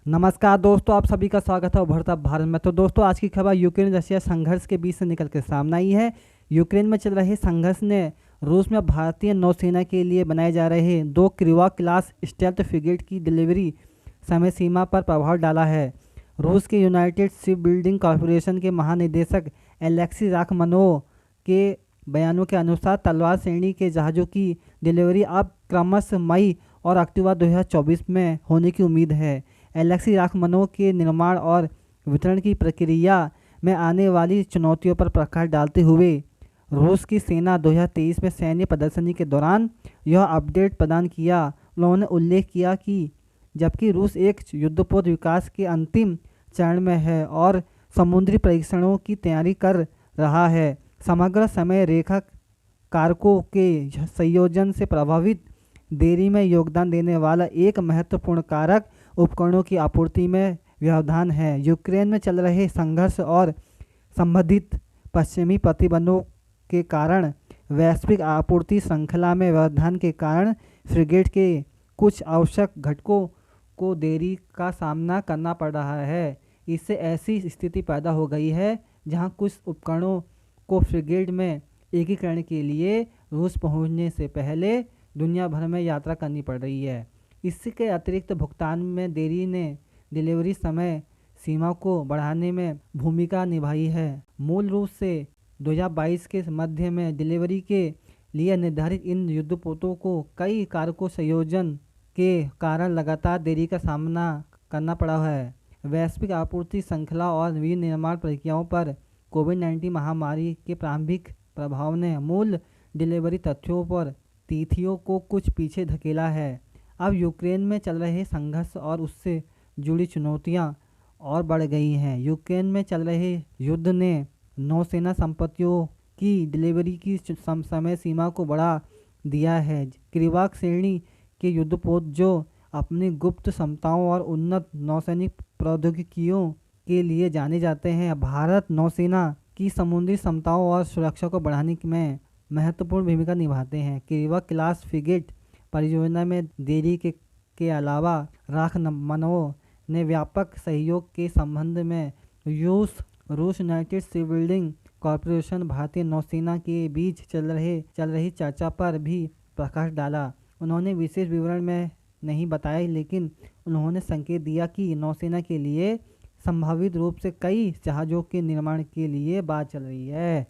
नमस्कार दोस्तों, आप सभी का स्वागत है उभरता भारत में। तो दोस्तों, आज की खबर यूक्रेन रशिया संघर्ष के बीच से निकल कर सामने आई है। यूक्रेन में चल रहे संघर्ष ने रूस में भारतीय नौसेना के लिए बनाए जा रहे दो क्रिवा क्लास स्टेल्थ फ्रिगेट की डिलीवरी समय सीमा पर प्रभाव डाला है। रूस के यूनाइटेड शिप बिल्डिंग कॉरपोरेशन के महानिदेशक एलेक्सी राखमनोव के बयानों के अनुसार तलवार श्रेणी के जहाज़ों की डिलीवरी अब क्रमशः मई और अक्टूबर 2024 में होने की उम्मीद है। एलेक्सी राखमनोव के निर्माण और वितरण की प्रक्रिया में आने वाली चुनौतियों पर प्रकाश डालते हुए रूस की सेना 2023 में सैन्य प्रदर्शनी के दौरान यह अपडेट प्रदान किया। उन्होंने उल्लेख किया कि जबकि रूस एक युद्धपोत विकास के अंतिम चरण में है और समुद्री परीक्षणों की तैयारी कर रहा है, समग्र समय रेखा कारकों के संयोजन से प्रभावित देरी में योगदान देने वाला एक महत्वपूर्ण कारक उपकरणों की आपूर्ति में व्यवधान है। यूक्रेन में चल रहे संघर्ष और संबंधित पश्चिमी प्रतिबंधों के कारण वैश्विक आपूर्ति श्रृंखला में व्यवधान के कारण फ्रिगेट के कुछ आवश्यक घटकों को देरी का सामना करना पड़ रहा है। इससे ऐसी स्थिति पैदा हो गई है जहां कुछ उपकरणों को फ्रिगेट में एकीकरण के लिए रूस पहुंचने से पहले दुनिया भर में यात्रा करनी पड़ रही है। इसके अतिरिक्त भुगतान में देरी ने डिलीवरी समय सीमा को बढ़ाने में भूमिका निभाई है। मूल रूप से 2022 के मध्य में डिलीवरी के लिए निर्धारित इन युद्धपोतों को कई कारकों संयोजन के कारण लगातार देरी का सामना करना पड़ा है। वैश्विक आपूर्ति श्रृंखला और विनिर्माण प्रक्रियाओं पर कोविड-19 महामारी के प्रारंभिक प्रभाव ने मूल डिलीवरी तथ्यों पर तिथियों को कुछ पीछे धकेला है। अब यूक्रेन में चल रहे संघर्ष और उससे जुड़ी चुनौतियां और बढ़ गई हैं। यूक्रेन में चल रहे युद्ध ने नौसेना संपत्तियों की डिलीवरी की समय सीमा को बढ़ा दिया है। क्रिवाक श्रेणी के युद्धपोत जो अपनी गुप्त क्षमताओं और उन्नत नौसैनिक प्रौद्योगिकियों के लिए जाने जाते हैं, भारत नौसेना की समुद्री क्षमताओं और सुरक्षा को बढ़ाने में महत्वपूर्ण भूमिका निभाते हैं। क्रिवा क्लास फ्रिगेट परियोजना में देरी के अलावा राखमनोव ने व्यापक सहयोग के संबंध में रूस यूनाइटेड शिप बिल्डिंग कॉरपोरेशन भारतीय नौसेना के बीच चल रही चर्चा पर भी प्रकाश डाला। उन्होंने विशेष विवरण में नहीं बताया, लेकिन उन्होंने संकेत दिया कि नौसेना के लिए संभावित रूप से कई जहाज़ों के निर्माण के लिए बात चल रही है।